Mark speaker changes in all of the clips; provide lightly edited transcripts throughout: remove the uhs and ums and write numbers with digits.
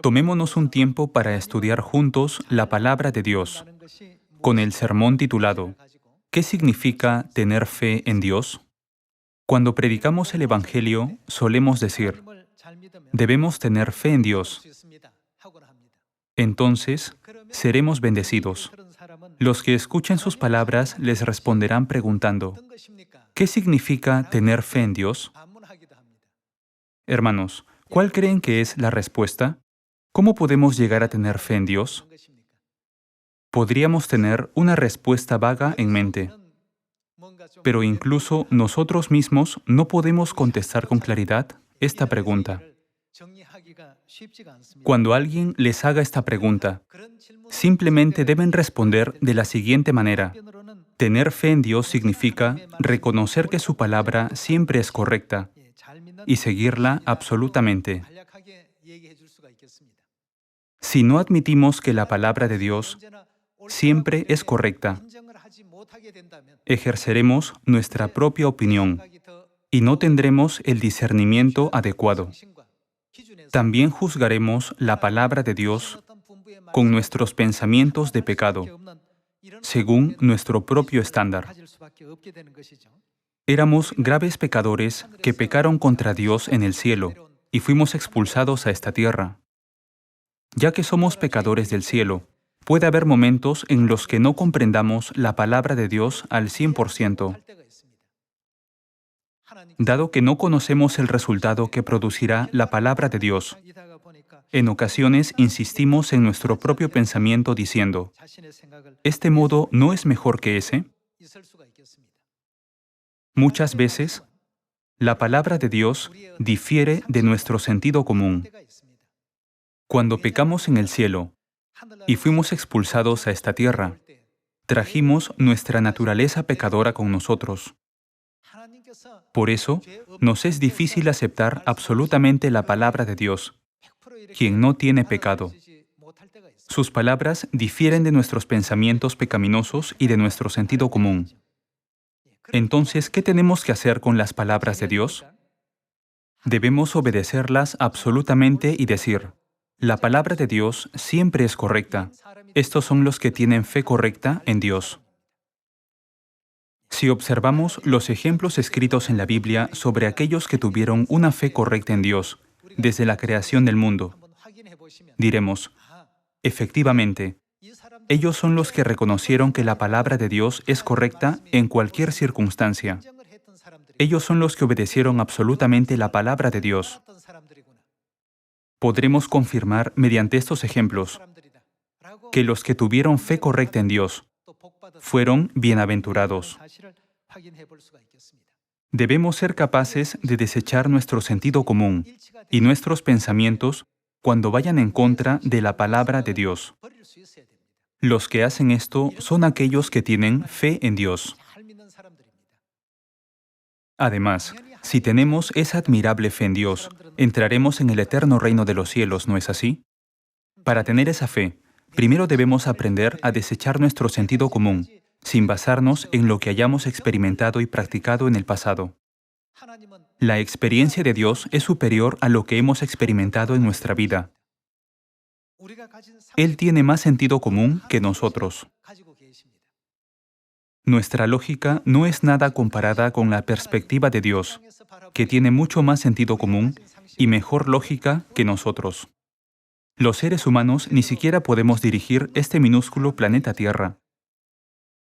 Speaker 1: Tomémonos un tiempo para estudiar juntos la palabra de Dios, con el sermón titulado ¿Qué significa tener fe en Dios? Cuando predicamos el Evangelio, solemos decir, debemos tener fe en Dios, entonces seremos bendecidos. Los que escuchen sus palabras les responderán preguntando, ¿qué significa tener fe en Dios? Hermanos, ¿cuál creen que es la respuesta? ¿Cómo podemos llegar a tener fe en Dios? Podríamos tener una respuesta vaga en mente, pero incluso nosotros mismos no podemos contestar con claridad esta pregunta. Cuando alguien les haga esta pregunta, simplemente deben responder de la siguiente manera. Tener fe en Dios significa reconocer que su palabra siempre es correcta y seguirla absolutamente. Si no admitimos que la palabra de Dios siempre es correcta, ejerceremos nuestra propia opinión y no tendremos el discernimiento adecuado. También juzgaremos la palabra de Dios con nuestros pensamientos de pecado, según nuestro propio estándar. Éramos graves pecadores que pecaron contra Dios en el cielo y fuimos expulsados a esta tierra. Ya que somos pecadores del cielo, puede haber momentos en los que no comprendamos la palabra de Dios al 100%. Dado que no conocemos el resultado que producirá la palabra de Dios, en ocasiones insistimos en nuestro propio pensamiento diciendo, ¿este modo no es mejor que ese? Muchas veces, la palabra de Dios difiere de nuestro sentido común. Cuando pecamos en el cielo y fuimos expulsados a esta tierra, trajimos nuestra naturaleza pecadora con nosotros. Por eso, nos es difícil aceptar absolutamente la palabra de Dios, quien no tiene pecado. Sus palabras difieren de nuestros pensamientos pecaminosos y de nuestro sentido común. Entonces, ¿qué tenemos que hacer con las palabras de Dios? Debemos obedecerlas absolutamente y decir, la palabra de Dios siempre es correcta. Estos son los que tienen fe correcta en Dios. Si observamos los ejemplos escritos en la Biblia sobre aquellos que tuvieron una fe correcta en Dios desde la creación del mundo, diremos, efectivamente, ellos son los que reconocieron que la palabra de Dios es correcta en cualquier circunstancia. Ellos son los que obedecieron absolutamente la palabra de Dios. Podremos confirmar mediante estos ejemplos que los que tuvieron fe correcta en Dios fueron bienaventurados. Debemos ser capaces de desechar nuestro sentido común y nuestros pensamientos cuando vayan en contra de la palabra de Dios. Los que hacen esto son aquellos que tienen fe en Dios. Además, si tenemos esa admirable fe en Dios, entraremos en el eterno reino de los cielos, ¿no es así? Para tener esa fe, primero debemos aprender a desechar nuestro sentido común, sin basarnos en lo que hayamos experimentado y practicado en el pasado. La experiencia de Dios es superior a lo que hemos experimentado en nuestra vida. Él tiene más sentido común que nosotros. Nuestra lógica no es nada comparada con la perspectiva de Dios, que tiene mucho más sentido común y mejor lógica que nosotros. Los seres humanos ni siquiera podemos dirigir este minúsculo planeta Tierra.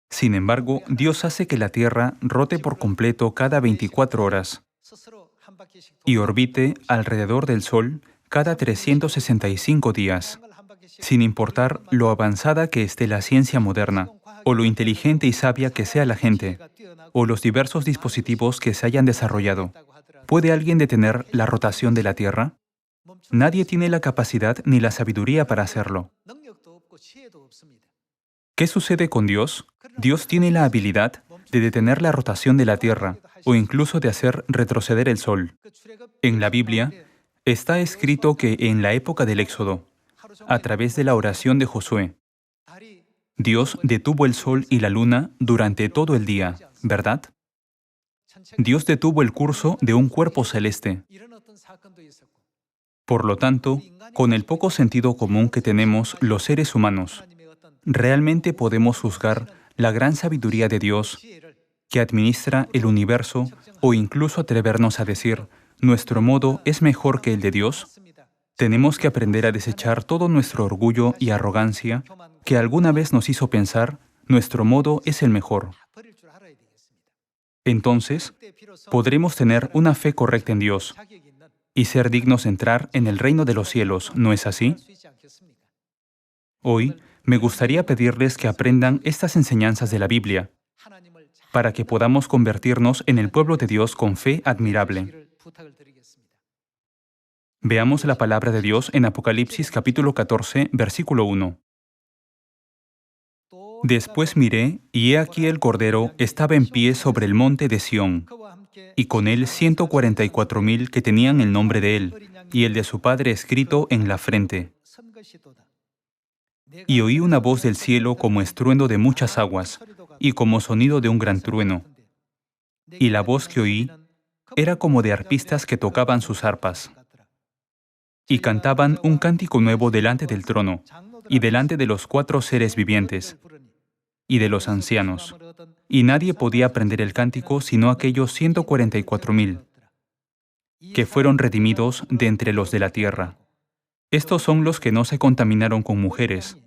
Speaker 1: Sin embargo, Dios hace que la Tierra rote por completo cada 24 horas y orbite alrededor del Sol cada 365 días, sin importar lo avanzada que esté la ciencia moderna, o lo inteligente y sabia que sea la gente, o los diversos dispositivos que se hayan desarrollado. ¿Puede alguien detener la rotación de la Tierra? Nadie tiene la capacidad ni la sabiduría para hacerlo. ¿Qué sucede con Dios? Dios tiene la habilidad de detener la rotación de la Tierra o incluso de hacer retroceder el Sol. En la Biblia está escrito que en la época del Éxodo, a través de la oración de Josué, Dios detuvo el Sol y la Luna durante todo el día, ¿verdad? Dios detuvo el curso de un cuerpo celeste. Por lo tanto, con el poco sentido común que tenemos los seres humanos, realmente podemos juzgar la gran sabiduría de Dios que administra el universo o incluso atrevernos a decir, ¿nuestro modo es mejor que el de Dios? Tenemos que aprender a desechar todo nuestro orgullo y arrogancia que alguna vez nos hizo pensar, nuestro modo es el mejor. Entonces, podremos tener una fe correcta en Dios y ser dignos de entrar en el reino de los cielos, ¿no es así? Hoy, me gustaría pedirles que aprendan estas enseñanzas de la Biblia para que podamos convertirnos en el pueblo de Dios con fe admirable. Veamos la palabra de Dios en Apocalipsis capítulo 14, versículo 1. Después miré, y he aquí el Cordero estaba en pie sobre el monte de Sión, y con él 144,000 que tenían el nombre de él, y el de su Padre escrito en la frente. Y oí una voz del cielo como estruendo de muchas aguas, y como sonido de un gran trueno. Y la voz que oí era como de arpistas que tocaban sus arpas. Y cantaban un cántico nuevo delante del trono, y delante de los 4 seres vivientes, y de los ancianos. Y nadie podía aprender el cántico sino aquellos 144,000, que fueron redimidos de entre los de la tierra. Estos son los que no se contaminaron con mujeres,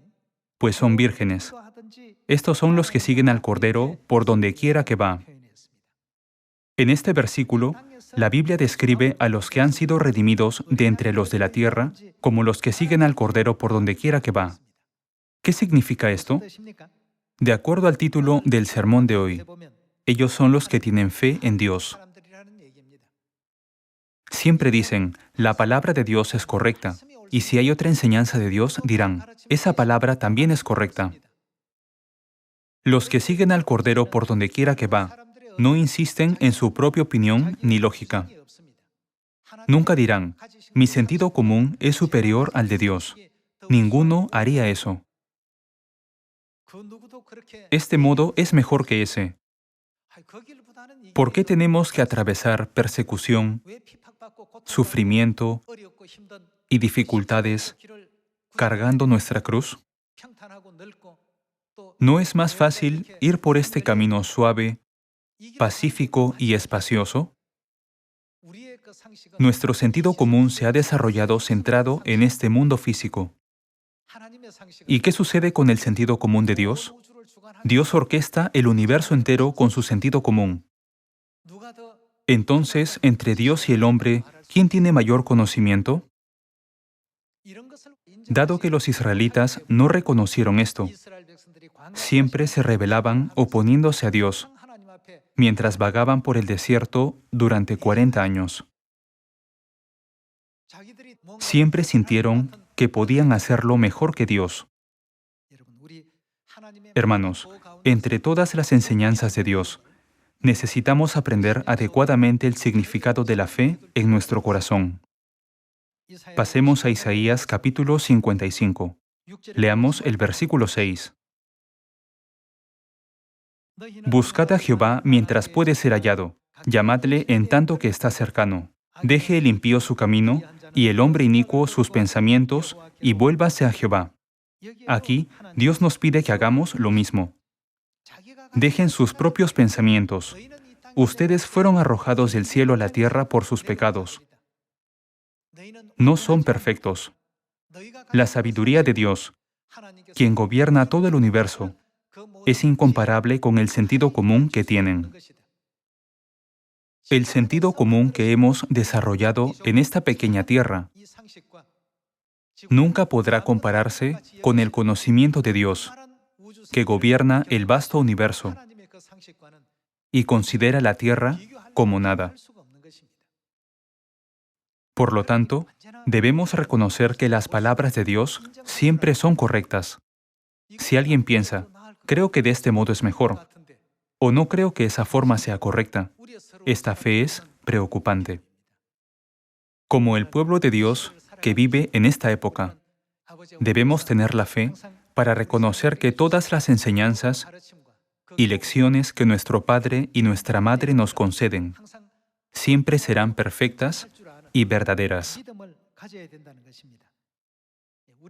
Speaker 1: pues son vírgenes. Estos son los que siguen al Cordero por donde quiera que va. En este versículo, la Biblia describe a los que han sido redimidos de entre los de la tierra como los que siguen al Cordero por donde quiera que va. ¿Qué significa esto? De acuerdo al título del sermón de hoy, ellos son los que tienen fe en Dios. Siempre dicen, la palabra de Dios es correcta, y si hay otra enseñanza de Dios, dirán, esa palabra también es correcta. Los que siguen al Cordero por donde quiera que va, no insisten en su propia opinión ni lógica. Nunca dirán, mi sentido común es superior al de Dios. Ninguno haría eso. Este modo es mejor que ese. ¿Por qué tenemos que atravesar persecución, sufrimiento y dificultades cargando nuestra cruz? ¿No es más fácil ir por este camino suave, pacífico y espacioso? Nuestro sentido común se ha desarrollado centrado en este mundo físico. ¿Y qué sucede con el sentido común de Dios? Dios orquesta el universo entero con su sentido común. Entonces, entre Dios y el hombre, ¿quién tiene mayor conocimiento? Dado que los israelitas no reconocieron esto, siempre se rebelaban oponiéndose a Dios, mientras vagaban por el desierto durante 40 años. Siempre sintieron que podían hacerlo mejor que Dios. Hermanos, entre todas las enseñanzas de Dios, necesitamos aprender adecuadamente el significado de la fe en nuestro corazón. Pasemos a Isaías capítulo 55. Leamos el versículo 6. Buscad a Jehová mientras puede ser hallado, llamadle en tanto que está cercano. Deje el impío su camino, y el hombre inicuo sus pensamientos, y vuélvase a Jehová. Aquí, Dios nos pide que hagamos lo mismo. Dejen sus propios pensamientos. Ustedes fueron arrojados del cielo a la tierra por sus pecados. No son perfectos. La sabiduría de Dios, quien gobierna todo el universo, es incomparable con el sentido común que tienen. El sentido común que hemos desarrollado en esta pequeña tierra nunca podrá compararse con el conocimiento de Dios, que gobierna el vasto universo y considera la tierra como nada. Por lo tanto, debemos reconocer que las palabras de Dios siempre son correctas. Si alguien piensa, creo que de este modo es mejor, o no creo que esa forma sea correcta, esta fe es preocupante. Como el pueblo de Dios que vive en esta época, debemos tener la fe para reconocer que todas las enseñanzas y lecciones que nuestro Padre y nuestra Madre nos conceden siempre serán perfectas y verdaderas.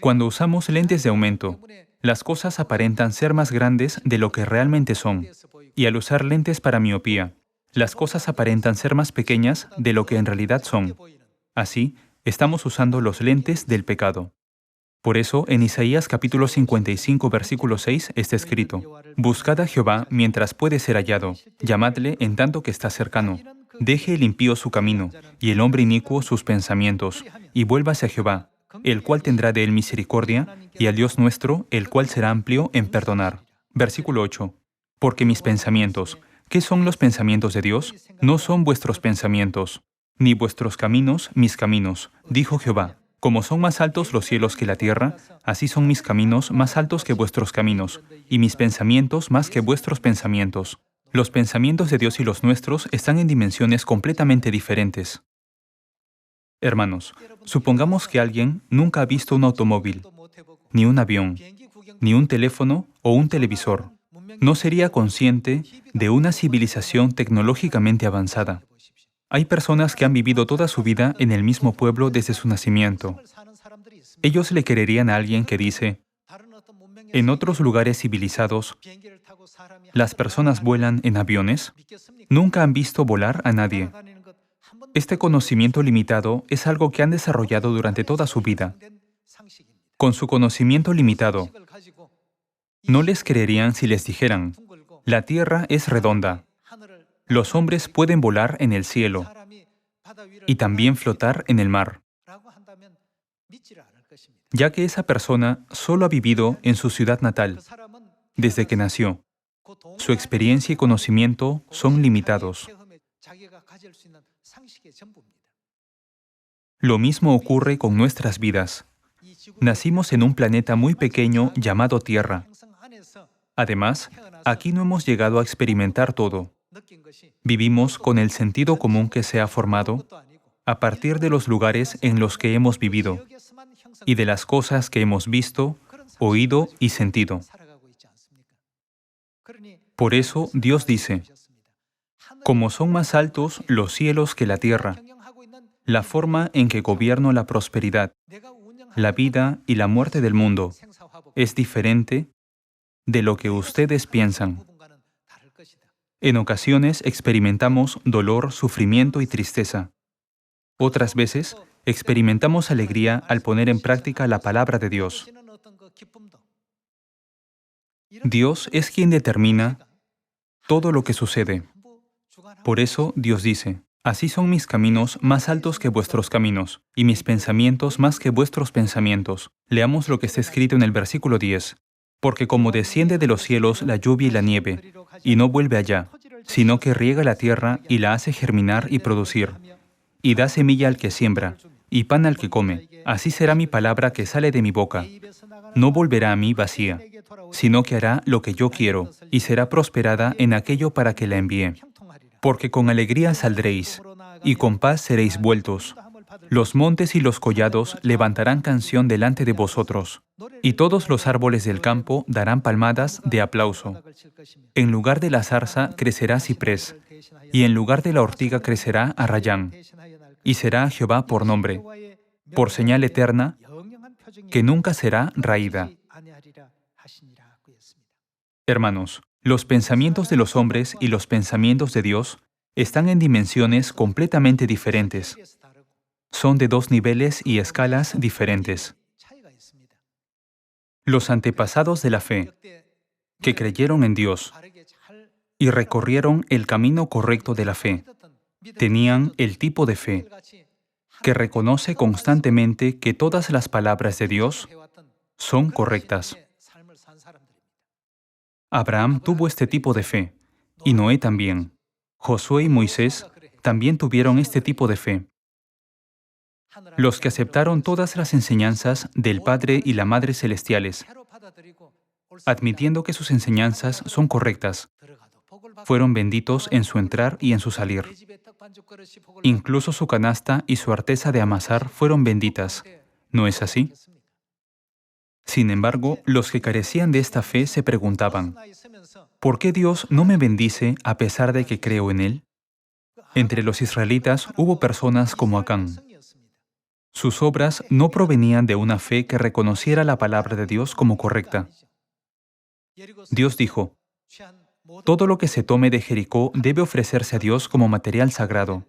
Speaker 1: Cuando usamos lentes de aumento, las cosas aparentan ser más grandes de lo que realmente son. Y al usar lentes para miopía, las cosas aparentan ser más pequeñas de lo que en realidad son. Así, estamos usando los lentes del pecado. Por eso, en Isaías capítulo 55, versículo 6, está escrito: Buscad a Jehová mientras puede ser hallado, llamadle en tanto que está cercano. Deje el impío su camino, y el hombre inicuo sus pensamientos, y vuélvase a Jehová, el cual tendrá de él misericordia, y al Dios nuestro, el cual será amplio en perdonar. Versículo 8. Porque mis pensamientos, ¿qué son los pensamientos de Dios? No son vuestros pensamientos, ni vuestros caminos mis caminos, dijo Jehová. Como son más altos los cielos que la tierra, así son mis caminos más altos que vuestros caminos, y mis pensamientos más que vuestros pensamientos. Los pensamientos de Dios y los nuestros están en dimensiones completamente diferentes. Hermanos, supongamos que alguien nunca ha visto un automóvil, ni un avión, ni un teléfono o un televisor. No sería consciente de una civilización tecnológicamente avanzada. Hay personas que han vivido toda su vida en el mismo pueblo desde su nacimiento. Ellos le creerían a alguien que dice: en otros lugares civilizados, las personas vuelan en aviones. Nunca han visto volar a nadie. Este conocimiento limitado es algo que han desarrollado durante toda su vida. Con su conocimiento limitado, no les creerían si les dijeran: la Tierra es redonda. Los hombres pueden volar en el cielo y también flotar en el mar, ya que esa persona solo ha vivido en su ciudad natal desde que nació. Su experiencia y conocimiento son limitados. Lo mismo ocurre con nuestras vidas. Nacimos en un planeta muy pequeño llamado Tierra. Además, aquí no hemos llegado a experimentar todo. Vivimos con el sentido común que se ha formado a partir de los lugares en los que hemos vivido y de las cosas que hemos visto, oído y sentido. Por eso Dios dice: como son más altos los cielos que la tierra, la forma en que gobierno la prosperidad, la vida y la muerte del mundo es diferente de lo que ustedes piensan. En ocasiones experimentamos dolor, sufrimiento y tristeza. Otras veces experimentamos alegría al poner en práctica la palabra de Dios. Dios es quien determina todo lo que sucede. Por eso Dios dice: así son mis caminos más altos que vuestros caminos, y mis pensamientos más que vuestros pensamientos. Leamos lo que está escrito en el versículo 10. Porque como desciende de los cielos la lluvia y la nieve, y no vuelve allá, sino que riega la tierra y la hace germinar y producir, y da semilla al que siembra, y pan al que come, así será mi palabra que sale de mi boca. No volverá a mí vacía, sino que hará lo que yo quiero, y será prosperada en aquello para que la envíe. Porque con alegría saldréis, y con paz seréis vueltos. Los montes y los collados levantarán canción delante de vosotros, y todos los árboles del campo darán palmadas de aplauso. En lugar de la zarza crecerá ciprés, y en lugar de la ortiga crecerá arrayán, y será Jehová por nombre, por señal eterna, que nunca será raída. Hermanos, los pensamientos de los hombres y los pensamientos de Dios están en dimensiones completamente diferentes. Son de dos niveles y escalas diferentes. Los antepasados de la fe, que creyeron en Dios y recorrieron el camino correcto de la fe, tenían el tipo de fe que reconoce constantemente que todas las palabras de Dios son correctas. Abraham tuvo este tipo de fe, y Noé también. Josué y Moisés también tuvieron este tipo de fe. Los que aceptaron todas las enseñanzas del Padre y la Madre Celestiales, admitiendo que sus enseñanzas son correctas, fueron benditos en su entrar y en su salir. Incluso su canasta y su arteza de amasar fueron benditas. ¿No es así? Sin embargo, los que carecían de esta fe se preguntaban: ¿por qué Dios no me bendice a pesar de que creo en Él? Entre los israelitas hubo personas como Acán. Sus obras no provenían de una fe que reconociera la palabra de Dios como correcta. Dios dijo, todo lo que se tome de Jericó debe ofrecerse a Dios como material sagrado.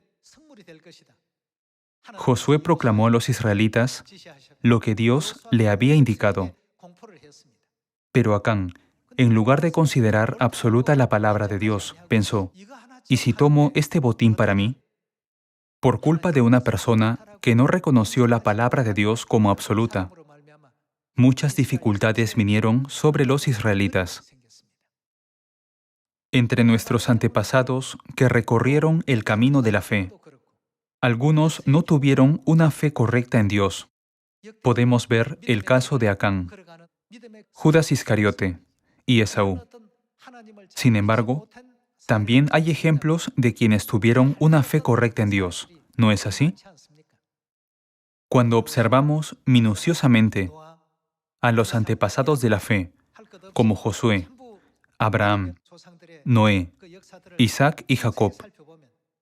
Speaker 1: Josué proclamó a los israelitas lo que Dios le había indicado. Pero Acán, en lugar de considerar absoluta la palabra de Dios, pensó, ¿y si tomo este botín para mí? Por culpa de una persona que no reconoció la palabra de Dios como absoluta, muchas dificultades vinieron sobre los israelitas. Entre nuestros antepasados que recorrieron el camino de la fe, algunos no tuvieron una fe correcta en Dios. Podemos ver el caso de Acán, Judas Iscariote y Esaú. Sin embargo, también hay ejemplos de quienes tuvieron una fe correcta en Dios. ¿No es así? Cuando observamos minuciosamente a los antepasados de la fe, como Josué, Abraham, Noé, Isaac y Jacob,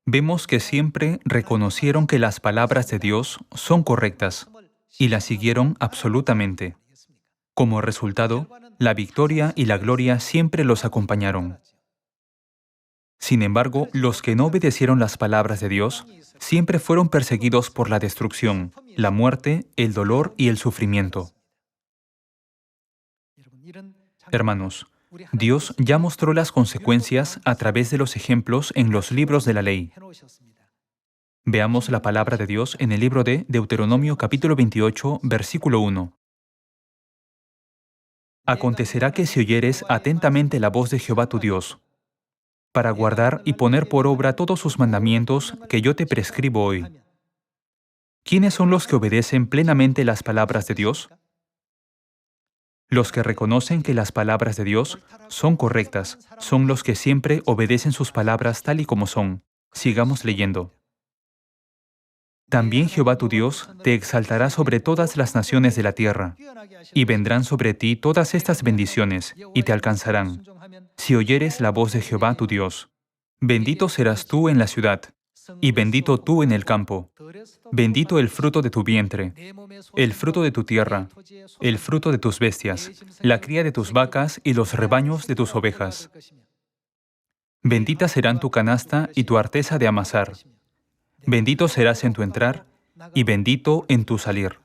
Speaker 1: vemos que siempre reconocieron que las palabras de Dios son correctas y las siguieron absolutamente. Como resultado, la victoria y la gloria siempre los acompañaron. Sin embargo, los que no obedecieron las palabras de Dios siempre fueron perseguidos por la destrucción, la muerte, el dolor y el sufrimiento. Hermanos, Dios ya mostró las consecuencias a través de los ejemplos en los libros de la ley. Veamos la palabra de Dios en el libro de Deuteronomio capítulo 28, versículo 1. Acontecerá que si oyeres atentamente la voz de Jehová tu Dios, para guardar y poner por obra todos sus mandamientos que yo te prescribo hoy. ¿Quiénes son los que obedecen plenamente las palabras de Dios? Los que reconocen que las palabras de Dios son correctas, son los que siempre obedecen sus palabras tal y como son. Sigamos leyendo. También Jehová tu Dios te exaltará sobre todas las naciones de la tierra, y vendrán sobre ti todas estas bendiciones, y te alcanzarán, si oyeres la voz de Jehová tu Dios. Bendito serás tú en la ciudad, y bendito tú en el campo. Bendito el fruto de tu vientre, el fruto de tu tierra, el fruto de tus bestias, la cría de tus vacas y los rebaños de tus ovejas. Bendita serán tu canasta y tu arteza de amasar. Bendito serás en tu entrar y bendito en tu salir.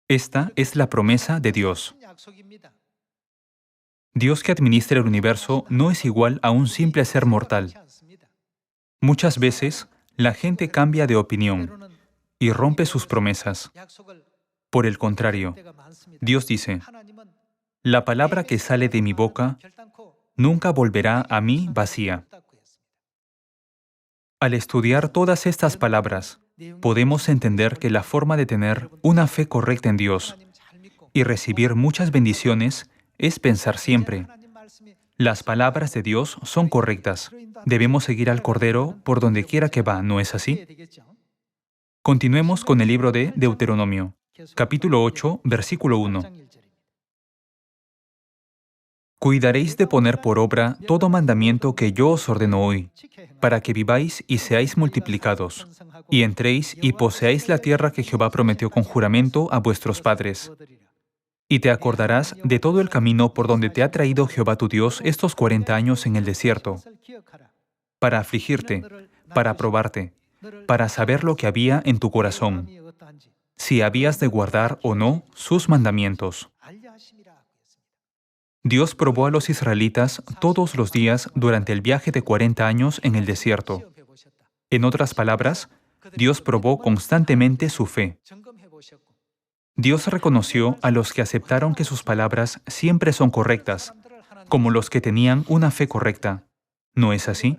Speaker 1: Esta es la promesa de Dios. Dios que administra el universo no es igual a un simple ser mortal. Muchas veces, la gente cambia de opinión y rompe sus promesas. Por el contrario, Dios dice, la palabra que sale de mi boca nunca volverá a mí vacía. Al estudiar todas estas palabras, podemos entender que la forma de tener una fe correcta en Dios y recibir muchas bendiciones es pensar siempre, las palabras de Dios son correctas. Debemos seguir al Cordero por donde quiera que va, ¿no es así? Continuemos con el libro de Deuteronomio, capítulo 8, versículo 1. Cuidaréis de poner por obra todo mandamiento que yo os ordeno hoy, para que viváis y seáis multiplicados, y entréis y poseáis la tierra que Jehová prometió con juramento a vuestros padres. Y te acordarás de todo el camino por donde te ha traído Jehová tu Dios estos 40 años en el desierto, para afligirte, para probarte, para saber lo que había en tu corazón, si habías de guardar o no sus mandamientos. Dios probó a los israelitas todos los días durante el viaje de 40 años en el desierto. En otras palabras, Dios probó constantemente su fe. Dios reconoció a los que aceptaron que sus palabras siempre son correctas, como los que tenían una fe correcta. ¿No es así?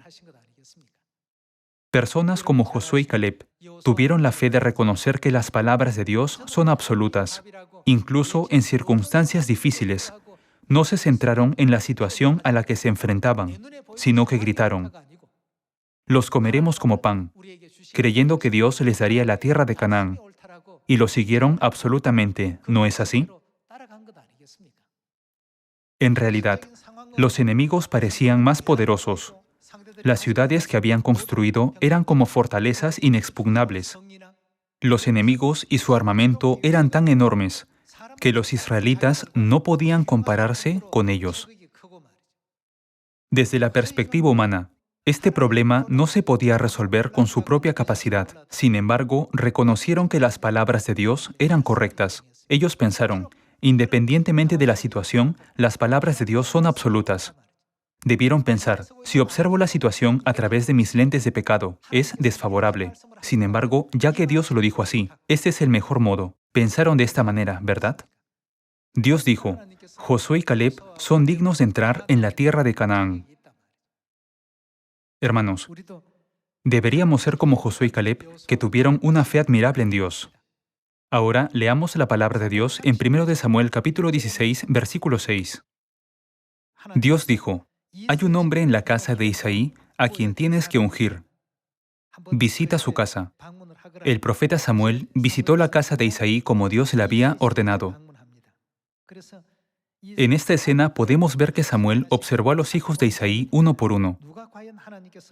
Speaker 1: Personas como Josué y Caleb tuvieron la fe de reconocer que las palabras de Dios son absolutas, incluso en circunstancias difíciles. No se centraron en la situación a la que se enfrentaban, sino que gritaron, «Los comeremos como pan», creyendo que Dios les daría la tierra de Canaán, y lo siguieron absolutamente, ¿no es así? En realidad, los enemigos parecían más poderosos. Las ciudades que habían construido eran como fortalezas inexpugnables. Los enemigos y su armamento eran tan enormes que los israelitas no podían compararse con ellos. Desde la perspectiva humana, este problema no se podía resolver con su propia capacidad. Sin embargo, reconocieron que las palabras de Dios eran correctas. Ellos pensaron, independientemente de la situación, las palabras de Dios son absolutas. Debieron pensar, si observo la situación a través de mis lentes de pecado, es desfavorable. Sin embargo, ya que Dios lo dijo así, este es el mejor modo. Pensaron de esta manera, ¿verdad? Dios dijo, Josué y Caleb son dignos de entrar en la tierra de Canaán. Hermanos, deberíamos ser como Josué y Caleb, que tuvieron una fe admirable en Dios. Ahora leamos la palabra de Dios en 1 de Samuel capítulo 16, versículo 6. Dios dijo, hay un hombre en la casa de Isaí a quien tienes que ungir. Visita su casa. El profeta Samuel visitó la casa de Isaí como Dios le había ordenado. En esta escena podemos ver que Samuel observó a los hijos de Isaí uno por uno.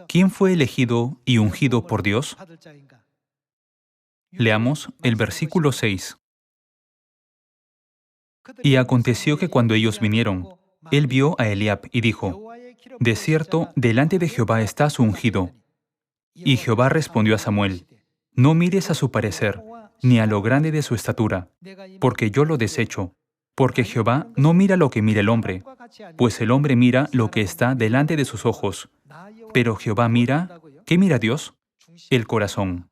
Speaker 1: ¿Quién fue elegido y ungido por Dios? Leamos el versículo 6. Y aconteció que cuando ellos vinieron, él vio a Eliab y dijo, de cierto, delante de Jehová está su ungido. Y Jehová respondió a Samuel, no mires a su parecer, ni a lo grande de su estatura, porque yo lo desecho. Porque Jehová no mira lo que mira el hombre, pues el hombre mira lo que está delante de sus ojos. Pero Jehová mira, ¿qué mira Dios? El corazón.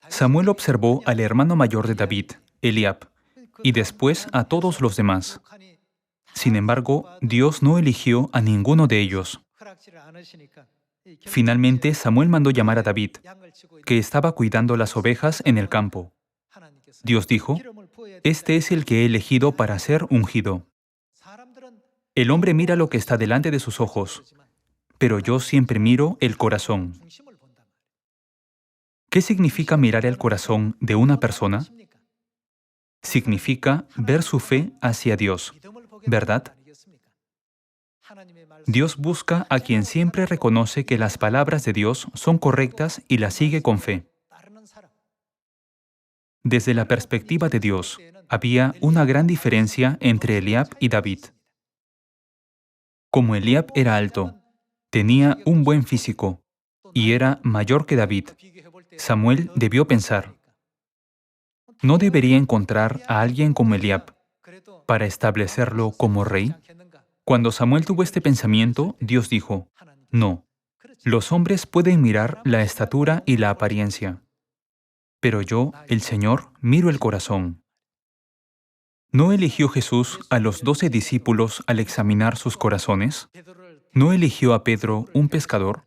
Speaker 1: Samuel observó al hermano mayor de David, Eliab, y después a todos los demás. Sin embargo, Dios no eligió a ninguno de ellos. Finalmente, Samuel mandó llamar a David, que estaba cuidando las ovejas en el campo. Dios dijo, este es el que he elegido para ser ungido. El hombre mira lo que está delante de sus ojos, pero yo siempre miro el corazón. ¿Qué significa mirar el corazón de una persona? Significa ver su fe hacia Dios, ¿verdad? Dios busca a quien siempre reconoce que las palabras de Dios son correctas y las sigue con fe. Desde la perspectiva de Dios, había una gran diferencia entre Eliab y David. Como Eliab era alto, tenía un buen físico y era mayor que David, Samuel debió pensar, ¿no debería encontrar a alguien como Eliab para establecerlo como rey? Cuando Samuel tuvo este pensamiento, Dios dijo, no, los hombres pueden mirar la estatura y la apariencia, pero yo, el Señor, miro el corazón. ¿No eligió Jesús a los 12 discípulos al examinar sus corazones? ¿No eligió a Pedro, un pescador?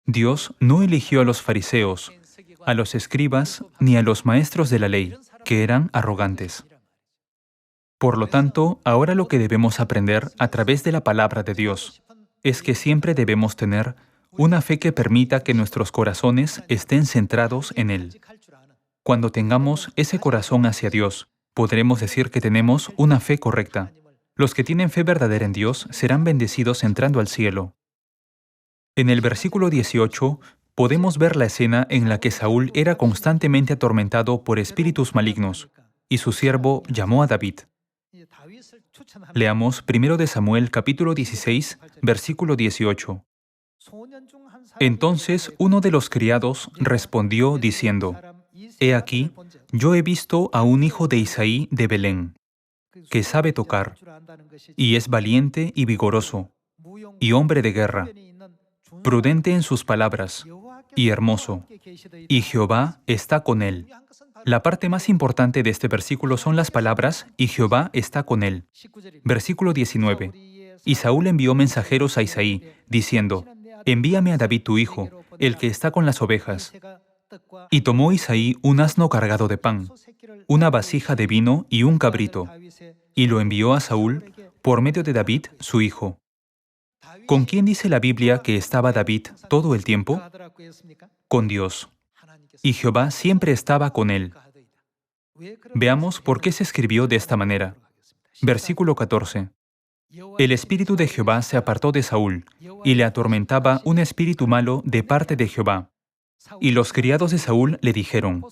Speaker 1: Dios no eligió a los fariseos, a los escribas, ni a los maestros de la ley, que eran arrogantes. Por lo tanto, ahora lo que debemos aprender a través de la palabra de Dios es que siempre debemos tener una fe que permita que nuestros corazones estén centrados en Él. Cuando tengamos ese corazón hacia Dios, podremos decir que tenemos una fe correcta. Los que tienen fe verdadera en Dios serán bendecidos entrando al cielo. En el versículo 18, podemos ver la escena en la que Saúl era constantemente atormentado por espíritus malignos, y su siervo llamó a David. Leamos 1 de Samuel capítulo 16, versículo 18. Entonces uno de los criados respondió diciendo, He aquí, yo he visto a un hijo de Isaí de Belén, que sabe tocar, y es valiente y vigoroso, y hombre de guerra, prudente en sus palabras, y hermoso, y Jehová está con él. La parte más importante de este versículo son las palabras, y Jehová está con él. Versículo 19. Y Saúl envió mensajeros a Isaí, diciendo, Envíame a David tu hijo, el que está con las ovejas. Y tomó Isaí un asno cargado de pan, una vasija de vino y un cabrito, y lo envió a Saúl por medio de David, su hijo. ¿Con quién dice la Biblia que estaba David todo el tiempo? Con Dios. Y Jehová siempre estaba con él. Veamos por qué se escribió de esta manera. Versículo 14. El espíritu de Jehová se apartó de Saúl, y le atormentaba un espíritu malo de parte de Jehová. Y los criados de Saúl le dijeron,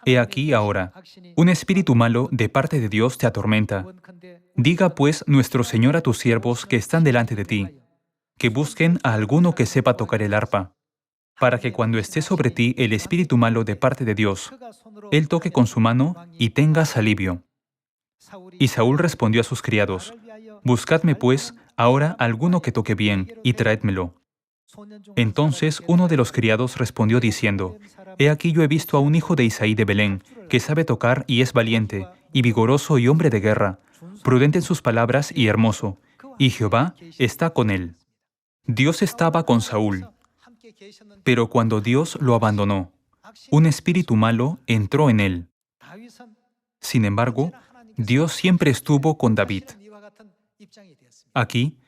Speaker 1: «He aquí ahora, un espíritu malo de parte de Dios te atormenta. Diga pues nuestro Señor a tus siervos que están delante de ti, que busquen a alguno que sepa tocar el arpa, para que cuando esté sobre ti el espíritu malo de parte de Dios, él toque con su mano y tengas alivio». Y Saúl respondió a sus criados, «Buscadme pues ahora alguno que toque bien, y traédmelo». Entonces uno de los criados respondió diciendo, «He aquí yo he visto a un hijo de Isaí de Belén, que sabe tocar y es valiente, y vigoroso y hombre de guerra, prudente en sus palabras y hermoso, y Jehová está con él». Dios estaba con Saúl, pero cuando Dios lo abandonó, un espíritu malo entró en él. Sin embargo, Dios siempre estuvo con David. Aquí,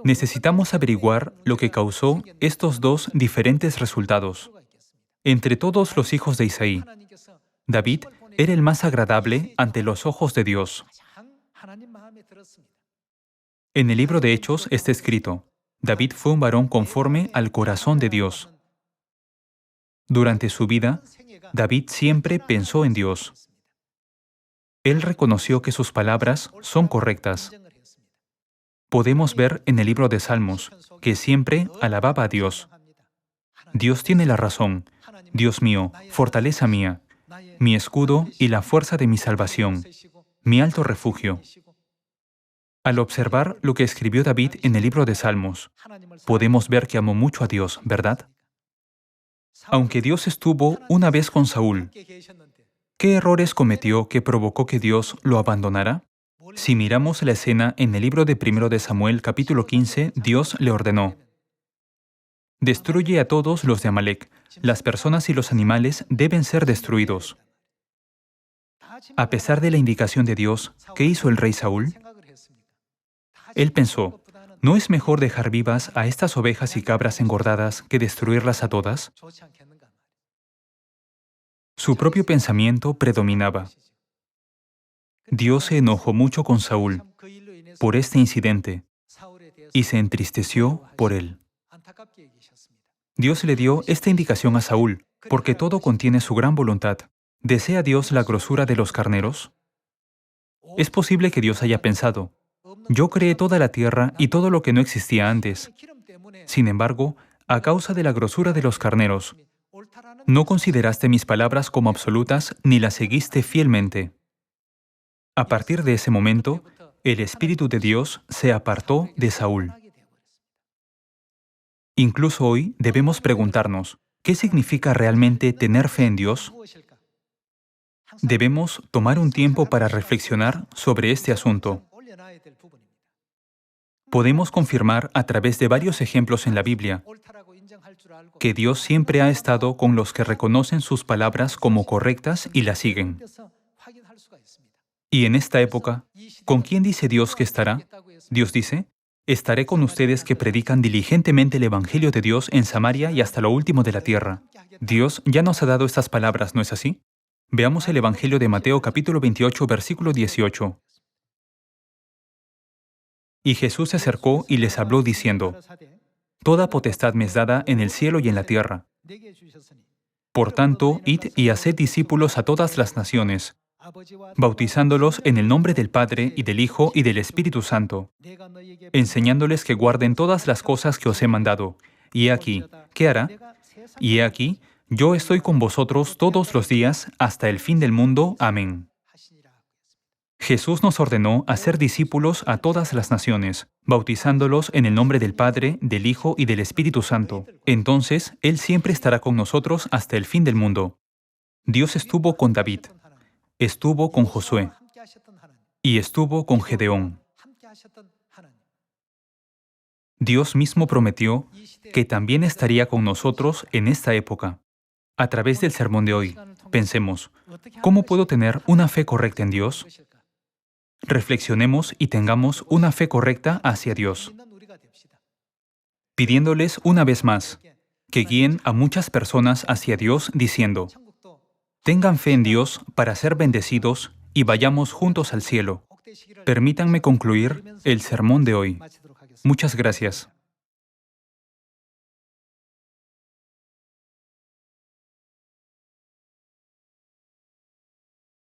Speaker 1: necesitamos averiguar lo que causó estos dos diferentes resultados. Entre todos los hijos de Isaí, David era el más agradable ante los ojos de Dios. En el libro de Hechos está escrito, David fue un varón conforme al corazón de Dios. Durante su vida, David siempre pensó en Dios. Él reconoció que sus palabras son correctas. Podemos ver en el libro de Salmos que siempre alababa a Dios. Dios tiene la razón. Dios mío, fortaleza mía, mi escudo y la fuerza de mi salvación, mi alto refugio. Al observar lo que escribió David en el libro de Salmos, podemos ver que amó mucho a Dios, ¿verdad? Aunque Dios estuvo una vez con Saúl, ¿qué errores cometió que provocó que Dios lo abandonara? Si miramos la escena en el libro de 1 de Samuel, capítulo 15, Dios le ordenó, «Destruye a todos los de Amalec, las personas y los animales deben ser destruidos». A pesar de la indicación de Dios, ¿qué hizo el rey Saúl? Él pensó, ¿no es mejor dejar vivas a estas ovejas y cabras engordadas que destruirlas a todas? Su propio pensamiento predominaba. Dios se enojó mucho con Saúl por este incidente y se entristeció por él. Dios le dio esta indicación a Saúl, porque todo contiene su gran voluntad. ¿Desea Dios la grosura de los carneros? Es posible que Dios haya pensado, yo creé toda la tierra y todo lo que no existía antes. Sin embargo, a causa de la grosura de los carneros, no consideraste mis palabras como absolutas ni las seguiste fielmente. A partir de ese momento, el Espíritu de Dios se apartó de Saúl. Incluso hoy debemos preguntarnos, ¿qué significa realmente tener fe en Dios? Debemos tomar un tiempo para reflexionar sobre este asunto. Podemos confirmar a través de varios ejemplos en la Biblia que Dios siempre ha estado con los que reconocen sus palabras como correctas y las siguen. Y en esta época, ¿con quién dice Dios que estará? Dios dice, «Estaré con ustedes que predican diligentemente el Evangelio de Dios en Samaria y hasta lo último de la tierra». Dios ya nos ha dado estas palabras, ¿no es así? Veamos el Evangelio de Mateo capítulo 28, versículo 18. Y Jesús se acercó y les habló diciendo, «Toda potestad me es dada en el cielo y en la tierra. Por tanto, id y haced discípulos a todas las naciones, bautizándolos en el nombre del Padre y del Hijo y del Espíritu Santo, enseñándoles que guarden todas las cosas que os he mandado. Y he aquí, ¿qué hará? Y he aquí, yo estoy con vosotros todos los días hasta el fin del mundo. Amén». Jesús nos ordenó hacer discípulos a todas las naciones, bautizándolos en el nombre del Padre, del Hijo y del Espíritu Santo. Entonces, Él siempre estará con nosotros hasta el fin del mundo. Dios estuvo con David, estuvo con Josué y estuvo con Gedeón. Dios mismo prometió que también estaría con nosotros en esta época. A través del sermón de hoy, pensemos, ¿cómo puedo tener una fe correcta en Dios? Reflexionemos y tengamos una fe correcta hacia Dios, pidiéndoles una vez más que guíen a muchas personas hacia Dios diciendo, tengan fe en Dios para ser bendecidos y vayamos juntos al cielo. Permítanme concluir el sermón de hoy. Muchas gracias.